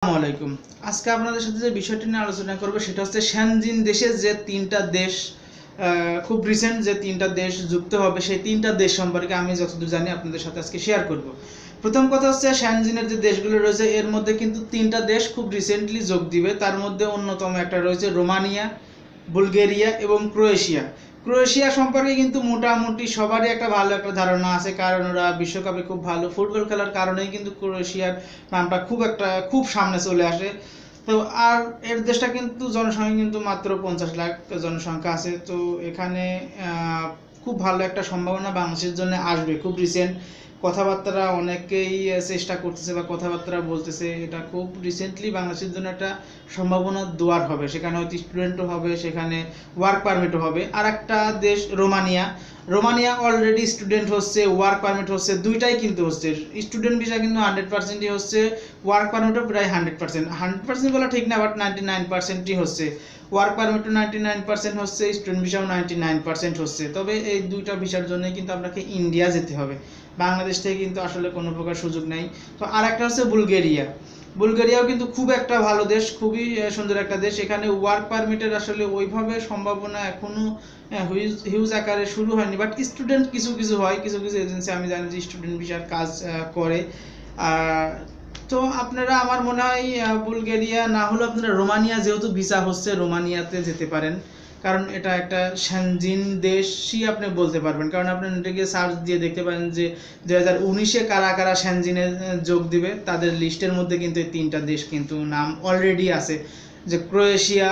আসসালামাইকুম। আজকে আপনাদের সাথে যে বিষয়টি নিয়ে আলোচনা করব সেটা হচ্ছে সেনজিন দেশের যে তিনটা দেশ খুব রিসেন্ট যে তিনটা দেশ যুক্ত হবে সেই তিনটা দেশ সম্পর্কে আমি যতদূর জানি আপনাদের সাথে আজকে শেয়ার করব। প্রথম কথা হচ্ছে সেনজিনের যে দেশগুলো রয়েছে এর মধ্যে কিন্তু তিনটা দেশ খুব রিসেন্টলি যোগ দিবে। তার মধ্যে অন্যতম একটা রয়েছে রোমানিয়া, বুলগেরিয়া এবং ক্রোয়েশিয়া। ক্রোয়েশিয়া সম্পর্কে কিন্তু মোটামুটি সবারই একটা ভালো একটা ধারণা আছে, কারণ ওরা বিশ্বকাপে খুব ভালো ফুটবল খেলার কারণেই কিন্তু ক্রোয়েশিয়ার নামটা খুব সামনে চলে আসে। তো আর এর দেশটা কিন্তু জনসংখ্যা কিন্তু মাত্র 50 লাখ জনসংখ্যা আছে। তো এখানে খুব ভালো একটা সম্ভাবনা বাংলাদেশের জন্য আসবে। খুব রিসেন্ট কথাবার্তা অনেকেই চেষ্টা করতেছে বা কথাবার্তা বলতেছে এটা খুব রিসেন্টলি বাংলাদেশের জন্য একটা সম্ভাবনা দুয়ার হবে। সেখানে হয়তো স্টুডেন্টও হবে, সেখানে ওয়ার্ক পারমিটও হবে। আর একটা দেশ রোমানিয়া অলরেডি স্টুডেন্ট হচ্ছে, ওয়ার্ক পারমিট হচ্ছে, দুইটাই কিন্তু হচ্ছে। স্টুডেন্ট ভিসা কিন্তু 100%ই হচ্ছে, ওয়ার্ক পারমিটও প্রায় 100% বলা ঠিক না, বাট 99%ই হচ্ছে। ওয়ার্ক পারমিটও 99% হচ্ছে, স্টুডেন্ট ভিসাও 99% হচ্ছে। তবে এই দুইটা ভিসার জন্য কিন্তু আপনাকে ইন্ডিয়া যেতে হবে, বাংলাদেশ থেকে কিন্তু আসলে কোনো প্রকার সুযোগ নেই। তো আর একটা হচ্ছে বুলগেরিয়াও কিন্তু খুব একটা ভালো দেশ, খুবই সুন্দর একটা দেশ। এখানে ওয়ার্ক পারমিটের আসলে ওইভাবে সম্ভাবনা এখনো হিউজ আকারে শুরু হয়নি, বাট স্টুডেন্ট কিছু কিছু হয়, কিছু কিছু এজেন্সি আমি জানি যে স্টুডেন্ট ভিসার কাজ করে। তো আপনারা আমার মনে হয় বুলগেরিয়া না হলেও আপনারা রোমানিয়া, যেহেতু ভিসা হচ্ছে, রোমানিয়াতে যেতে পারেন, কারণ এটা একটা সেনজিন দেশই আপনি বলতে পারবেন। কারণ আপনি নেটে গিয়ে সার্চ দিয়ে দেখতে পারেন যে 2019-এ কারা কারা সেনজিনে যোগ দিবে, তাদের লিস্টের মধ্যে কিন্তু এই তিনটা দেশ কিন্তু নাম অলরেডি আছে, যে ক্রোয়েশিয়া,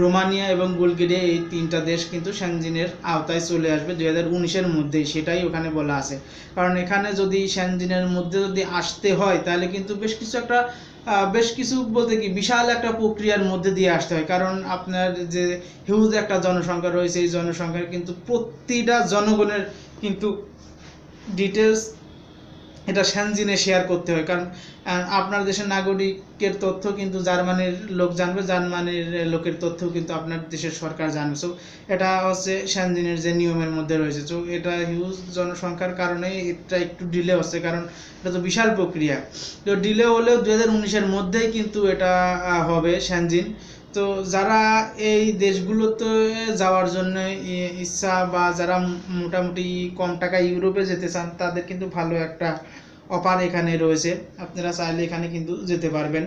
রোমানিয়া এবং বুলগেরিয়া। এই তিনটা দেশ কিন্তু সেনজিনের আওতায় চলে আসবে 2019-এর মধ্যেই, সেটাই ওখানে বলা আছে। কারণ এখানে যদি সেনজিনের মধ্যে যদি আসতে হয় তাহলে কিন্তু বেশ কিছু বলতে কি বিশাল একটা প্রক্রিয়ার মধ্যে দিয়ে আসতে হয়। কারণ আপনার যে হিউজ একটা জনসংখ্যা রয়েছে, এই জনসংখ্যার কিন্তু প্রতিটা জনগণের কিন্তু ডিটেলস এটা সেনজিনে শেয়ার করতে হয়। কারণ আপনার দেশের নাগরিকের তথ্য কিন্তু জার্মানির লোক জানবে, জার্মানির লোকের তথ্য কিন্তু আপনার দেশের সরকার জানবে। সো এটা হচ্ছে সেনজিনের যে নিয়মের মধ্যে রয়েছে। তো এটা হিউজ জনসংখ্যার কারণে এটা একটু ডিলে হচ্ছে, কারণ এটা তো বিশাল প্রক্রিয়া। তো ডিলে হলেও 2019-এর মধ্যেই কিন্তু এটা হবে সেনজিন। তো যারা এই দেশগুলোতে যাওয়ার জন্য ইচ্ছা বা যারা মোটামুটি কম টাকায় ইউরোপে যেতে চান, তাদের কিন্তু ভালো একটা অফার এখানে রয়েছে। আপনারা চাইলে এখানে কিন্তু যেতে পারবেন।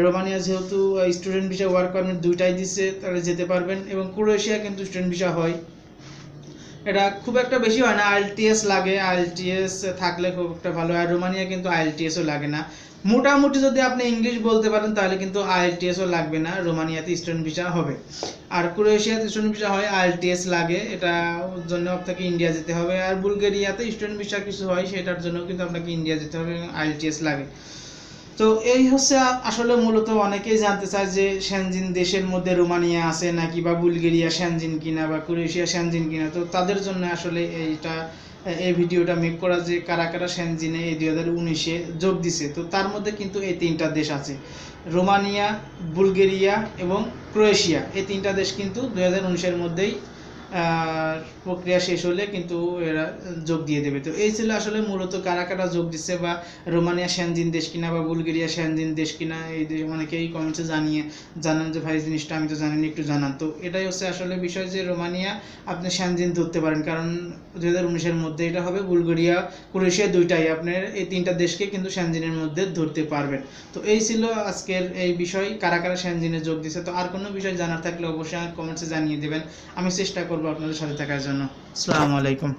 রোমানিয়া যেহেতু স্টুডেন্ট ভিসা, ওয়ার্ক পারমিট দুইটাই দিচ্ছে, তাহলে যেতে পারবেন। এবং ক্রোয়েশিয়া কিন্তু স্টুডেন্ট ভিসা হয়, এটা খুব একটা বেশি হয় না, আইএলটিএস লাগে, আইএলটিএস থাকলে খুব একটা ভালো। আর রোমানিয়া কিন্তু আইএলটিএসও লাগে না। মোটামুটি যদি আপনি ইংলিশ বলতে পারেন তাহলে কিন্তু আইএলটিএসও লাগবে না, রোমানিয়াতে স্টুডেন্ট ভিসা হবে। আর ক্রোয়েশিয়াতে স্টুডেন্ট ভিসা হয়, আইএলটিএস লাগে, এটা জন্য আপনাকে ইন্ডিয়া যেতে হবে। আর বুলগেরিয়াতে স্টুডেন্ট ভিসা কিছু হয়, সেটার জন্য কিন্তু আপনাকে ইন্ডিয়া যেতে হবে, আইএলটিএস লাগে। তো এই হচ্ছে আসলে মূলত অনেকেই জানতে চায় যে সেনজিন দেশের মধ্যে রোমানিয়া আছে নাকি, বা বুলগেরিয়া সেনজিন কিনা, বা ক্রোয়েশিয়া সেনজিন কিনা। তো তাদের জন্য আসলে এই ভিডিওটা মেক করা যে কারা কারা সেনজিনে এই 2019-এ যোগ দিছে। তো তার মধ্যে কিন্তু এই তিনটা দেশ আছে, রোমানিয়া, বুলগেরিয়া এবং ক্রোয়েশিয়া। এই তিনটা দেশ কিন্তু 2019-এর মধ্যেই প্রক্রিয়া শেষ হলে কিন্তু এরা যোগ দিয়ে দেবে। তো এই ছিল আসলে মূলত কারা কারা যোগ দিচ্ছে, বা রোমানিয়া সেনজিন দেশ কিনা বা বুলগেরিয়া সেনজিন দেশ কিনা। এই অনেকেই কমেন্টসে জানান যে ভাই জিনিসটা আমি তো জানিনি, একটু জানান। তো এটাই হচ্ছে আসলে বিষয় যে রোমানিয়া আপনি সেনজিন ধরতে পারেন, কারণ 2019-এর মধ্যে এটা হবে। বুলগেরিয়া, ক্রোয়েশিয়া দুইটাই আপনার এই তিনটা দেশকে কিন্তু সেনজিনের মধ্যে ধরতে পারবেন। তো এই ছিল আজকের এই বিষয়, কারা কারা সেনজিনে যোগ দিচ্ছে। তো আর কোনো বিষয় জানার থাকলে অবশ্যই কমেন্টসে জানিয়ে দেবেন, আমি চেষ্টা করবো আপনাদের সাথে থাকার জন্য। আসসালামু আলাইকুম।